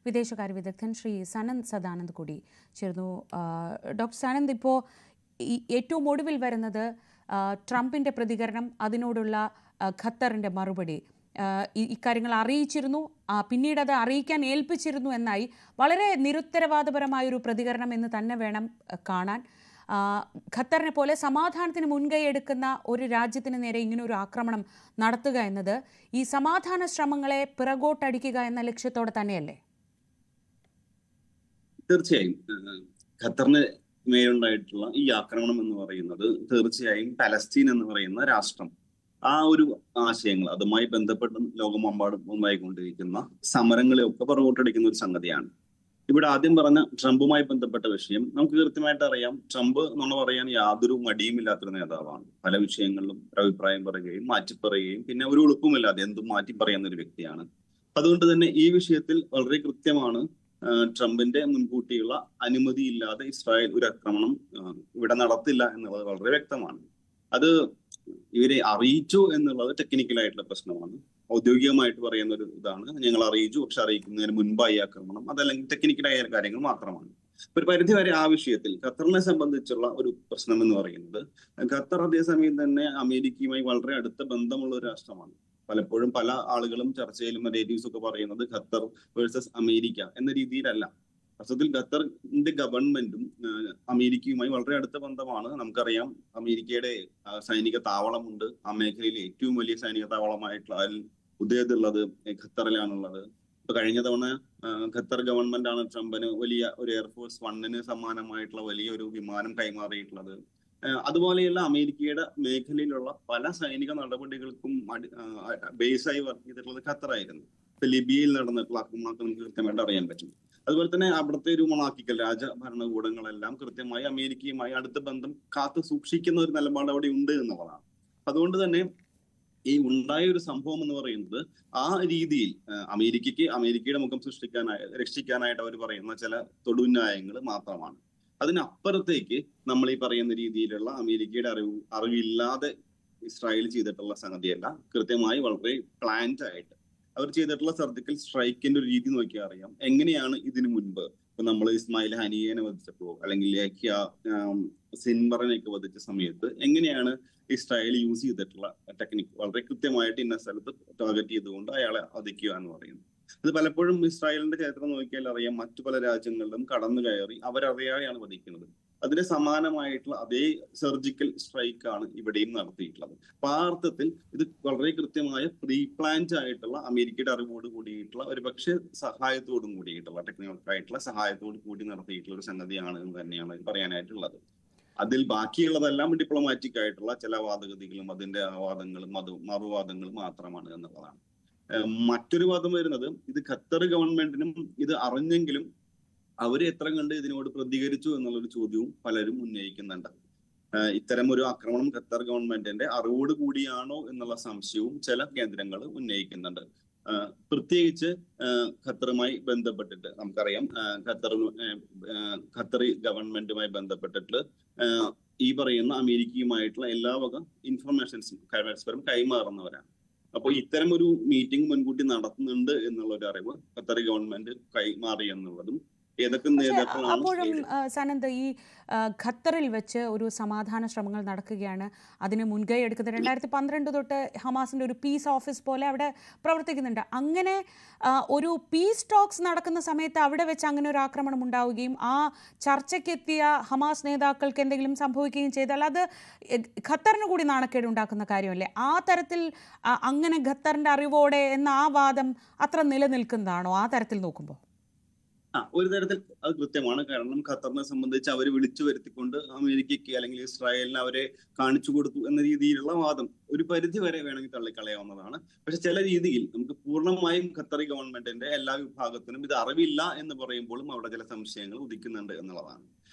വിദേശകാര്യ വിദഗ്ധൻ ശ്രീ സനന്ദ് സദാനന്ദ് കൂടി ചേർന്നു. ഡോക്ടർ സനന്ദ്, ഇപ്പോൾ ഏറ്റവും ഒടുവിൽ വരുന്നത് ട്രംപിൻ്റെ പ്രതികരണം, അതിനോടുള്ള ഖത്തറിൻ്റെ മറുപടി. ഇക്കാര്യങ്ങൾ അറിയിച്ചിരുന്നു, പിന്നീട് അത് അറിയിക്കാൻ ഏൽപ്പിച്ചിരുന്നു എന്നായി. വളരെ നിരുത്തരവാദപരമായൊരു പ്രതികരണം എന്ന് തന്നെ വേണം കാണാൻ. ഖത്തറിനെ പോലെ സമാധാനത്തിന് മുൻകൈ എടുക്കുന്ന ഒരു രാജ്യത്തിന് നേരെ ഇങ്ങനെ ഒരു ആക്രമണം നടത്തുക എന്നത് ഈ സമാധാന ശ്രമങ്ങളെ പിറകോട്ടടിക്കുക എന്ന ലക്ഷ്യത്തോടെ തന്നെയല്ലേ? തീർച്ചയായും ഖത്തറിന് മേലുണ്ടായിട്ടുള്ള ഈ ആക്രമണം എന്ന് പറയുന്നത് തീർച്ചയായും പലസ്തീൻ എന്ന് പറയുന്ന രാഷ്ട്രം, ആ ഒരു ആശയങ്ങൾ, അതുമായി ബന്ധപ്പെട്ട് ലോകമെമ്പാടും ഉണ്ടായിക്കൊണ്ടിരിക്കുന്ന സമരങ്ങളെ ഒക്കെ പുറകോട്ടടിക്കുന്ന ഒരു സംഗതിയാണ്. ഇവിടെ ആദ്യം പറഞ്ഞ ട്രംപുമായി ബന്ധപ്പെട്ട വിഷയം നമുക്ക് കൃത്യമായിട്ട് അറിയാം. ട്രംപ് എന്ന് പറയാൻ യാതൊരു മടിയുമില്ലാത്തൊരു നേതാവാണ്. പല വിഷയങ്ങളിലും അഭിപ്രായം പറയുകയും മാറ്റിപ്പറയുകയും പിന്നെ ഒരു എളുപ്പമില്ലാതെ എന്തും മാറ്റി പറയുന്ന ഒരു വ്യക്തിയാണ്. അതുകൊണ്ട് തന്നെ ഈ വിഷയത്തിൽ വളരെ കൃത്യമാണ്. ട്രംപിന്റെ മുൻകൂട്ടിയുള്ള അനുമതിയില്ലാതെ ഇസ്രായേൽ ഒരു ആക്രമണം ഇവിടെ നടത്തില്ല എന്നുള്ളത് വളരെ വ്യക്തമാണ്. അത് ഇവരെ അറിയിച്ചു എന്നുള്ളത് ടെക്നിക്കലായിട്ടുള്ള പ്രശ്നമാണ്. ഔദ്യോഗികമായിട്ട് പറയുന്ന ഒരു ഇതാണ്, ഞങ്ങൾ അറിയിച്ചു, പക്ഷെ അറിയിക്കുന്നതിന് മുൻപായി ആക്രമണം, അതല്ലെങ്കിൽ ടെക്നിക്കലായ കാര്യങ്ങൾ മാത്രമാണ്. ഒരു പരിധി വരെ ആ വിഷയത്തിൽ ഖത്തറിനെ സംബന്ധിച്ചുള്ള ഒരു പ്രശ്നം എന്ന് പറയുന്നത്, ഖത്തർ അതേസമയം തന്നെ അമേരിക്കയുമായി വളരെ അടുത്ത ബന്ധമുള്ള ഒരു രാഷ്ട്രമാണ്. പലപ്പോഴും പല ആളുകളും ചർച്ചയിലും നേറ്റീവ്സ് ഒക്കെ പറയുന്നത് ഖത്തർ വേഴ്സസ് അമേരിക്ക എന്ന രീതിയിലല്ല. അസത്തിൽ ഖത്തറിന്റെ ഗവൺമെന്റും അമേരിക്കയുമായി വളരെ അടുത്ത ബന്ധമാണ്. നമുക്കറിയാം, അമേരിക്കയുടെ സൈനിക താവളമുണ്ട്. ആ മേഖലയിലെ ഏറ്റവും വലിയ സൈനിക താവളമായിട്ടുള്ള ഉള്ളത് ഖത്തറിലാണുള്ളത്. ഇപ്പൊ കഴിഞ്ഞ തവണ ഖത്തർ ഗവൺമെന്റ് ആണ് ട്രംപിന് വലിയ ഒരു എയർഫോഴ്സ് 1 സമാനമായിട്ടുള്ള വലിയൊരു വിമാനം കൈമാറിയിട്ടുള്ളത്. അതുപോലെയുള്ള അമേരിക്കയുടെ മേഖലയിലുള്ള പല സൈനിക നടപടികൾക്കും ബേസായി വർക്ക് ചെയ്തിട്ടുള്ളത് ഖത്തറായിരുന്നു. ഇപ്പൊ ലിബിയയിൽ നടന്നിട്ടുള്ള ആക്രമണമൊക്കെ നമുക്ക് കൃത്യമായിട്ട് അറിയാൻ പറ്റും. അതുപോലെ തന്നെ അവിടുത്തെ ഒരു മൊണാർക്കിക്കൽ രാജഭരണകൂടങ്ങളെല്ലാം കൃത്യമായി അമേരിക്കയുമായി അടുത്ത ബന്ധം കാത്തു സൂക്ഷിക്കുന്ന ഒരു നിലപാട് അവിടെ ഉണ്ട് എന്നുള്ളതാണ്. അതുകൊണ്ട് തന്നെ ഈ ഉണ്ടായ ഒരു സംഭവം എന്ന് പറയുന്നത് ആ രീതിയിൽ അമേരിക്കയുടെ മുഖം രക്ഷിക്കാനായിട്ട് അവർ പറയുന്ന ചില തൊടുന്യായങ്ങൾ മാത്രമാണ്. അതിനപ്പുറത്തേക്ക് നമ്മൾ ഈ പറയുന്ന രീതിയിലുള്ള അമേരിക്കയുടെ അറിവില്ലാതെ ഇസ്രായേൽ ചെയ്തിട്ടുള്ള സംഗതിയല്ല. കൃത്യമായി വളരെ പ്ലാൻഡ് ആയിട്ട് അവർ ചെയ്തിട്ടുള്ള സർജിക്കൽ സ്ട്രൈക്കിന്റെ ഒരു രീതി നോക്കിയാൽ അറിയാം. എങ്ങനെയാണ് ഇതിനു മുൻപ് ഇപ്പൊ നമ്മൾ ഇസ്മായിൽ ഹനിയേനെ വധിച്ചപ്പോ, അല്ലെങ്കിൽ സിൻബറിനെയൊക്കെ വധിച്ച സമയത്ത് എങ്ങനെയാണ് ഇസ്രായേൽ യൂസ് ചെയ്തിട്ടുള്ള ടെക്നിക്ക് വളരെ കൃത്യമായിട്ട് ഇന്ന സ്ഥലത്ത് ടാർഗറ്റ് ചെയ്തുകൊണ്ട് അയാളെ വധിക്കുക എന്ന് പറയുന്നത്. അത് പലപ്പോഴും ഇസ്രായേലിന്റെ ചരിത്രം നോക്കിയാൽ അറിയാം, മറ്റു പല രാജ്യങ്ങളിലും കടന്നു കയറി അവരറിയാതെയാണ് വധിക്കുന്നത്. അതിന് സമാനമായിട്ടുള്ള അതേ സർജിക്കൽ സ്ട്രൈക്കാണ് ഇവിടെയും നടത്തിയിട്ടുള്ളത്. അപ്പൊ ആ അർത്ഥത്തിൽ ഇത് വളരെ കൃത്യമായ പ്രീ പ്ലാൻഡ് ആയിട്ടുള്ള അമേരിക്കയുടെ അറിവോട് കൂടിയിട്ടുള്ള ഒരു പക്ഷേ സഹായത്തോടും കൂടിയിട്ടുള്ള ടെക്നിക്കലായിട്ടുള്ള സഹായത്തോട് കൂടി നടത്തിയിട്ടുള്ള ഒരു സംഗതിയാണ് എന്ന് തന്നെയാണ് പറയാനായിട്ടുള്ളത്. അതിൽ ബാക്കിയുള്ളതെല്ലാം ഡിപ്ലോമാറ്റിക് ആയിട്ടുള്ള ചില വാദഗതികളും അതിന്റെ വാദങ്ങളും മറുവാദങ്ങളും മാത്രമാണ് എന്നുള്ളതാണ്. മറ്റൊരു വാദം വരുന്നത്, ഇത് ഖത്തർ ഗവൺമെന്റിനും ഇത് അറിഞ്ഞെങ്കിലും അവര് എത്ര കണ്ട് ഇതിനോട് പ്രതികരിച്ചു എന്നുള്ളൊരു ചോദ്യവും പലരും ഉന്നയിക്കുന്നുണ്ട്. ഇത്തരം ഒരു ആക്രമണം ഖത്തർ ഗവൺമെന്റിന്റെ അറിവോട് കൂടിയാണോ എന്നുള്ള സംശയവും ചില കേന്ദ്രങ്ങൾ ഉന്നയിക്കുന്നുണ്ട്. പ്രത്യേകിച്ച് ഖത്തറുമായി ബന്ധപ്പെട്ടിട്ട് നമുക്കറിയാം, ഖത്തർ ഗവൺമെന്റുമായി ബന്ധപ്പെട്ടിട്ട് ഈ പറയുന്ന അമേരിക്കയുമായിട്ടുള്ള എല്ലാ വക ഇൻഫർമേഷൻസും പരസ്പരം കൈമാറുന്നവരാണ്. അപ്പോൾ ഇത്തരം ഒരു മീറ്റിംഗ് മുൻകൂട്ടി നടത്തുന്നുണ്ട് എന്നുള്ള ഒരു അറിവ് ഖത്തർ ഗവൺമെന്റ് കൈമാറി എന്നുള്ളതും അപ്പോഴും സനന്ദ്, ഈ ഖത്തറിൽ വെച്ച് ഒരു സമാധാന ശ്രമങ്ങൾ നടക്കുകയാണ്, അതിന് മുൻകൈ എടുക്കുന്നത് 2012 തൊട്ട് ഹമാസിന്റെ ഒരു പീസ് ഓഫീസ് പോലെ അവിടെ പ്രവർത്തിക്കുന്നുണ്ട്. അങ്ങനെ ഒരു പീസ് ടോക്സ് നടക്കുന്ന സമയത്ത് അവിടെ വെച്ച് അങ്ങനെ ഒരു ആക്രമണം ഉണ്ടാവുകയും ആ ചർച്ചയ്ക്കെത്തിയ ഹമാസ് നേതാക്കൾക്ക് എന്തെങ്കിലും സംഭവിക്കുകയും ചെയ്താൽ അത് ഖത്തറിന് കൂടി നാണക്കേട് ഉണ്ടാക്കുന്ന കാര്യമല്ലേ? ആ തരത്തിൽ അങ്ങനെ ഖത്തറിന്റെ അറിവോടെ എന്ന ആ വാദം അത്ര നിലനിൽക്കുന്നതാണോ ആ തരത്തിൽ നോക്കുമ്പോൾ? ഒരു തരത്തിൽ അത് കൃത്യമാണ്. കാരണം ഖത്തറിനെ സംബന്ധിച്ച് അവർ വിളിച്ചു വരുത്തിക്കൊണ്ട് അമേരിക്കയ്ക്ക് അല്ലെങ്കിൽ ഇസ്രായേലിന് അവരെ കാണിച്ചു കൊടുത്തു എന്ന രീതിയിലുള്ള വാദം ഒരു പരിധി വരെ വേണമെങ്കിൽ തള്ളിക്കളയാവുന്നതാണ്. പക്ഷെ ചില രീതിയിൽ നമുക്ക് പൂർണ്ണമായും ഖത്തറി ഗവൺമെന്റിന്റെ എല്ലാ വിഭാഗത്തിനും ഇത് അറിവില്ല എന്ന് പറയുമ്പോഴും അവിടെ ചില സംശയങ്ങൾ ഉദിക്കുന്നുണ്ട് എന്നുള്ളതാണ്.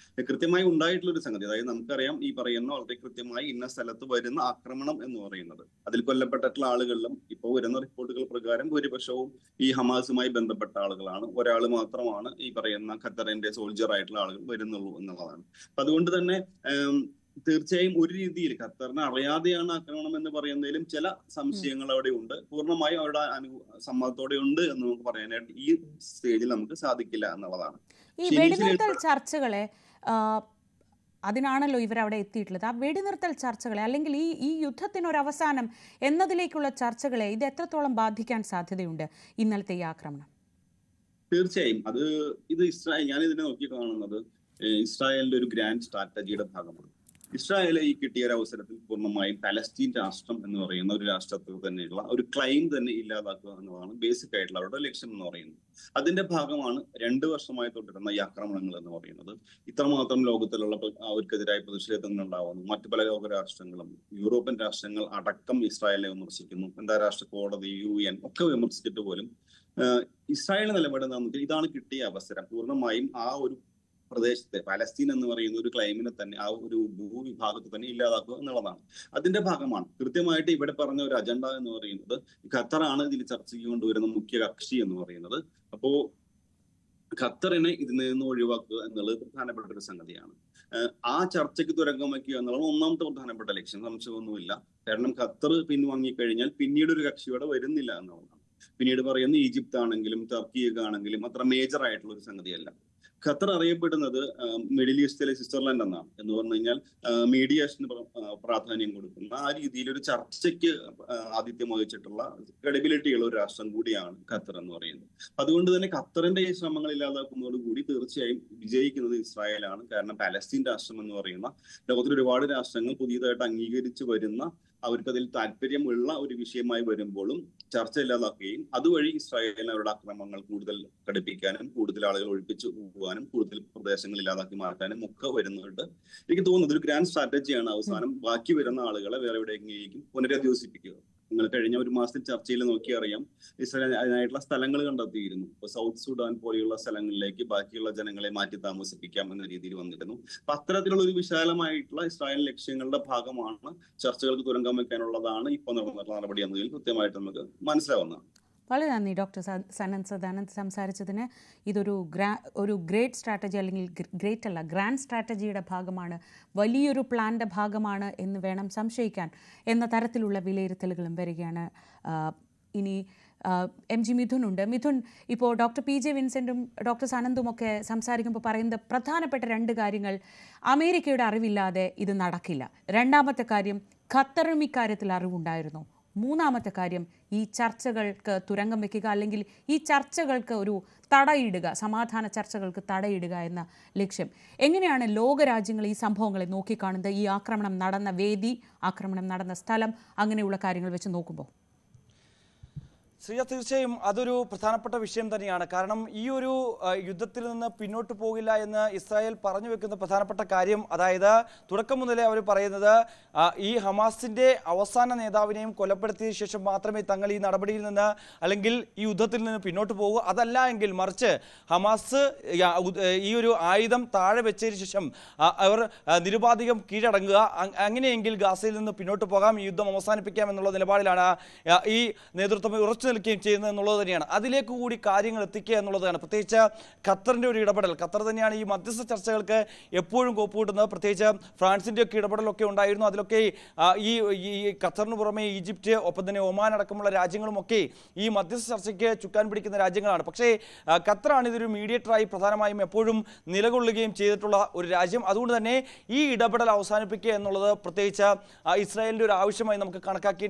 കൃത്യമായി ഉണ്ടായിട്ടുള്ള ഒരു സംഗതി. അതായത് നമുക്കറിയാം, ഈ പറയുന്ന വളരെ കൃത്യമായി ഇന്ന സ്ഥലത്ത് വരുന്ന ആക്രമണം എന്ന് പറയുന്നത് അതിൽ കൊല്ലപ്പെട്ടിട്ടുള്ള ആളുകളിലും ഇപ്പോൾ വരുന്ന റിപ്പോർട്ടുകൾ പ്രകാരം ഭൂരിപക്ഷവും ഈ ഹമാസുമായി ബന്ധപ്പെട്ട ആളുകളാണ്. ഒരാൾ മാത്രമാണ് ഈ പറയുന്ന ഖത്തറിന്റെ സോൾജർ ആയിട്ടുള്ള ആളുകൾ വരുന്നുള്ളൂ എന്നുള്ളതാണ്. അപ്പൊ അതുകൊണ്ട് തന്നെ തീർച്ചയായും ഒരു രീതിയിൽ ഖത്തറിനെ അറിയാതെയാണ് ആക്രമണം എന്ന് പറയുന്നതിലും ചില സംശയങ്ങൾ അവിടെ ഉണ്ട്. പൂർണ്ണമായും അവരുടെ സമ്മതത്തോടെ ഉണ്ട് എന്ന് നമുക്ക് പറയാനായിട്ട് ഈ സ്റ്റേജിൽ നമുക്ക് സാധിക്കില്ല എന്നുള്ളതാണ്. ഈ വെടിനിർത്തൽ ചർച്ചകളെ അതിനാണല്ലോ ഇവരവിടെ എത്തിയിട്ടുള്ളത്. ആ വെടിനിർത്തൽ ചർച്ചകളെ അല്ലെങ്കിൽ ഈ യുദ്ധത്തിനൊരു അവസാനം എന്നതിലേക്കുള്ള ചർച്ചകളെ ഇത് എത്രത്തോളം ബാധിക്കാൻ സാധ്യതയുണ്ട് ഇന്നലത്തെ ഈ ആക്രമണം? തീർച്ചയായും ഇത് ഇസ്രായേൽ, ഞാൻ ഇതിനെ നോക്കി കാണുന്നത് ഇസ്രായേലിന്റെ ഒരു ഗ്രാൻഡ് സ്ട്രാറ്റജിയുടെ ഭാഗമാണ്. ഇസ്രായേലെ ഈ കിട്ടിയ ഒരു അവസരത്തിൽ പൂർണ്ണമായും പലസ്തീൻ രാഷ്ട്രം എന്ന് പറയുന്ന ഒരു രാഷ്ട്രത്തിൽ തന്നെയുള്ള ഒരു ക്ലെയിം തന്നെ ഇല്ലാതാക്കുക എന്നതാണ് ബേസിക് ആയിട്ടുള്ള അവരുടെ ലക്ഷ്യം എന്ന് പറയുന്നത്. അതിന്റെ ഭാഗമാണ് 2 വർഷമായി തുടരുന്ന ഈ ആക്രമണങ്ങൾ എന്ന് പറയുന്നത്. ഇത്രമാത്രം ലോകത്തിലുള്ള അവർക്കെതിരായ പ്രതിഷേധങ്ങൾ ഉണ്ടാവുന്നു. മറ്റു പല ലോക രാഷ്ട്രങ്ങളും യൂറോപ്യൻ രാഷ്ട്രങ്ങൾ അടക്കം ഇസ്രായേലിനെ വിമർശിക്കുന്നു. അന്താരാഷ്ട്ര കോടതി, UN ഒക്കെ വിമർശിച്ചിട്ട് പോലും ഇസ്രായേൽ നിലപാട് എന്താണെന്ന് ഇതാണ് കിട്ടിയ അവസരം പൂർണ്ണമായും ആ ഒരു പ്രദേശത്തെ പലസ്തീൻ എന്ന് പറയുന്ന ഒരു ക്ലൈമിനെ തന്നെ ആ ഒരു ഭൂവിഭാഗത്തെ തന്നെ ഇല്ലാതാക്കുക എന്നുള്ളതാണ്. അതിന്റെ ഭാഗമാണ് കൃത്യമായിട്ട് ഇവിടെ പറഞ്ഞ ഒരു അജണ്ട എന്ന് പറയുന്നത്. ഖത്തറാണ് ഇതിൽ ചർച്ചയ്ക്ക് കൊണ്ടുവരുന്ന മുഖ്യ കക്ഷി എന്ന് പറയുന്നത്. അപ്പോ ഖത്തറിനെ ഇതിൽ നിന്ന് ഒഴിവാക്കുക എന്നുള്ളത് പ്രധാനപ്പെട്ട ഒരു സംഗതിയാണ്. ആ ചർച്ചയ്ക്ക് തുരങ്കം വയ്ക്കുക എന്നുള്ളത് ഒന്നാമത്തെ പ്രധാനപ്പെട്ട ലക്ഷ്യം, സംശയമൊന്നുമില്ല. കാരണം ഖത്തർ പിൻവാങ്ങിക്കഴിഞ്ഞാൽ പിന്നീട് ഒരു കക്ഷിയോടെ വരുന്നില്ല എന്നുള്ളതാണ്. പിന്നീട് പറയുന്ന ഈജിപ്ത് ആണെങ്കിലും ടർക്കിയൊക്കെ ആണെങ്കിലും അത്ര മേജർ ആയിട്ടുള്ള ഒരു സംഗതിയല്ല. ഖത്തർ അറിയപ്പെടുന്നത് മിഡിൽ ഈസ്റ്റിലെ സ്വിറ്റ്സർലൻഡ് എന്നാണ്. എന്ന് പറഞ്ഞു കഴിഞ്ഞാൽ മീഡിയേഷന് പ്രാധാന്യം കൊടുക്കുന്ന ആ രീതിയിൽ ഒരു ചർച്ചയ്ക്ക് ആതിഥ്യം വഹിച്ചിട്ടുള്ള ക്രെഡിബിലിറ്റി ഉള്ള ഒരു രാഷ്ട്രം കൂടിയാണ് ഖത്തർ എന്ന് പറയുന്നത്. അതുകൊണ്ട് തന്നെ ഖത്തറിന്റെ ഈ ശ്രമങ്ങൾ ഇല്ലാതാക്കുന്നതോടുകൂടി തീർച്ചയായും വിജയിക്കുന്നത് ഇസ്രായേലാണ്. കാരണം പലസ്തീൻ രാഷ്ട്രം എന്ന് പറയുന്ന ലോകത്തിൽ ഒരുപാട് രാഷ്ട്രങ്ങൾ പുതിയതായിട്ട് അംഗീകരിച്ചു വരുന്ന അവർക്കതിൽ താല്പര്യമുള്ള ഒരു വിഷയമായി വരുമ്പോഴും ചർച്ച ഇല്ലാതാക്കുകയും അതുവഴി ഇസ്രായേലിന് അവരുടെ ആക്രമണങ്ങൾ കൂടുതൽ ഘടിപ്പിക്കാനും കൂടുതൽ ആളുകൾ ഒഴിപ്പിച്ചു പോകാനും കൂടുതൽ പ്രദേശങ്ങൾ ഇല്ലാതാക്കി മാറ്റാനും ഒക്കെ വരുന്നുണ്ട്. എനിക്ക് തോന്നുന്നത് ഒരു ഗ്രാൻഡ് സ്ട്രാറ്റജിയാണ്. അവസാനം ബാക്കി വരുന്ന ആളുകളെ വേറെ എവിടെയെങ്കിലും പുനരധിവസിപ്പിക്കുക. നിങ്ങൾ കഴിഞ്ഞ ഒരു മാസത്തിൽ ചർച്ചയിൽ നോക്കിയറിയാം, ഇസ്രായേൽ അതിനായിട്ടുള്ള സ്ഥലങ്ങൾ കണ്ടെത്തിയിരുന്നു. ഇപ്പൊ സൗത്ത് സുഡാൻ പോലെയുള്ള സ്ഥലങ്ങളിലേക്ക് ബാക്കിയുള്ള ജനങ്ങളെ മാറ്റി താമസിപ്പിക്കാം എന്ന രീതിയിൽ വന്നിരുന്നു. അപ്പൊ അത്തരത്തിലുള്ള ഒരു വിശാലമായിട്ടുള്ള ഇസ്രായേൽ ലക്ഷ്യങ്ങളുടെ ഭാഗമാണ് ചർച്ചകൾക്ക് തുരങ്കം വെക്കാനുള്ളതാണ് ഇപ്പോൾ നടന്നിട്ടുള്ള നടപടി എന്നതിൽ കൃത്യമായിട്ട് നമുക്ക് മനസ്സിലാവുന്നതാണ്. വളരെ നന്ദി ഡോക്ടർ സനന്ദ് സദാനന്ദ് സംസാരിച്ചതിന്. ഇതൊരു ഗ്രേറ്റ് സ്ട്രാറ്റജി അല്ലെങ്കിൽ ഗ്രാൻഡ് സ്ട്രാറ്റജിയുടെ ഭാഗമാണ്, വലിയൊരു പ്ലാന്റെ ഭാഗമാണ് എന്ന് വേണം സംശയിക്കാൻ എന്ന തരത്തിലുള്ള വിലയിരുത്തലുകളും വരികയാണ്. ഇനി MG മിഥുൻ ഉണ്ട്. മിഥുൻ, ഇപ്പോൾ ഡോക്ടർ PJ വിൻസെന്റും ഡോക്ടർ സനന്ദും ഒക്കെ സംസാരിക്കുമ്പോൾ പറയുന്നത് പ്രധാനപ്പെട്ട 2 കാര്യങ്ങൾ. അമേരിക്കയുടെ അറിവില്ലാതെ ഇത് നടക്കില്ല. രണ്ടാമത്തെ കാര്യം, ഖത്തറും ഇക്കാര്യത്തിൽ അറിവുണ്ടായിരുന്നു. മൂന്നാമത്തെ കാര്യം, ഈ ചർച്ചകൾക്ക് തുരങ്കം വയ്ക്കുക അല്ലെങ്കിൽ ഈ ചർച്ചകൾക്ക് ഒരു തടയിടുക, സമാധാന ചർച്ചകൾക്ക് തടയിടുക എന്ന ലക്ഷ്യം. എങ്ങനെയാണ് ലോകരാജ്യങ്ങൾ ഈ സംഭവങ്ങളെ നോക്കിക്കാണുന്നത്? ഈ ആക്രമണം നടന്ന വേദി, ആക്രമണം നടന്ന സ്ഥലം, അങ്ങനെയുള്ള കാര്യങ്ങൾ വെച്ച് നോക്കുമ്പോൾ ശ്രീജ, തീർച്ചയായും അതൊരു പ്രധാനപ്പെട്ട വിഷയം തന്നെയാണ്. കാരണം ഈ ഒരു യുദ്ധത്തിൽ നിന്ന് പിന്നോട്ട് പോകില്ല എന്ന് ഇസ്രായേൽ പറഞ്ഞു വെക്കുന്ന പ്രധാനപ്പെട്ട കാര്യം, അതായത് തുടക്കം മുതലേ അവർ പറയുന്നത് ഈ ഹമാസിന്റെ അവസാന നേതാവിനെയും കൊലപ്പെടുത്തിയ ശേഷം മാത്രമേ തങ്ങൾ ഈ നടപടിയിൽ നിന്ന് അല്ലെങ്കിൽ ഈ യുദ്ധത്തിൽ നിന്ന് പിന്നോട്ട് പോകൂ. അതല്ല എങ്കിൽ മറിച്ച് ഹമാസ് ഈ ഒരു ആയുധം താഴെ വെച്ചതിന് ശേഷം അവർ നിരുപാധികം കീഴടങ്ങുക, അങ്ങനെയെങ്കിൽ ഗാസയിൽ നിന്ന് പിന്നോട്ട് പോകാം, ഈ യുദ്ധം അവസാനിപ്പിക്കാം എന്നുള്ള നിലപാടിലാണ് ഈ നേതൃത്വം ഉറച്ചു നിൽക്കുകയും ചെയ്യുന്നത് എന്നുള്ളത് തന്നെയാണ്. അതിലേക്ക് കൂടി കാര്യങ്ങൾ എത്തിക്കുക എന്നുള്ളതാണ്. പ്രത്യേകിച്ച് ഖത്തറിന്റെ ഒരു ഇടപെടൽ. ഖത്തർ തന്നെയാണ് ഈ മധ്യസ്ഥ ചർച്ചകൾക്ക് എപ്പോഴും കോപ്പുകൂട്ടുന്നത്. പ്രത്യേകിച്ച് ഫ്രാൻസിന്റെ ഒക്കെ ഇടപെടലൊക്കെ ഉണ്ടായിരുന്നു. അതിലൊക്കെ ഈ ഖത്തറിന് പുറമെ ഈജിപ്റ്റ്, ഒപ്പം തന്നെ ഒമാൻ അടക്കമുള്ള രാജ്യങ്ങളുമൊക്കെ ഈ മധ്യസ്ഥ ചർച്ചയ്ക്ക് ചുക്കാൻ പിടിക്കുന്ന രാജ്യങ്ങളാണ്. പക്ഷേ ഖത്തറാണ് ഇതൊരു മീഡിയേറ്ററായി പ്രധാനമായും എപ്പോഴും നിലകൊള്ളുകയും ചെയ്തിട്ടുള്ള ഒരു രാജ്യം. അതുകൊണ്ട് തന്നെ ഈ ഇടപെടൽ അവസാനിപ്പിക്കുക എന്നുള്ളത് പ്രത്യേകിച്ച് ഇസ്രായേലിന്റെ ഒരു ആവശ്യമായി നമുക്ക് കണക്കാക്കി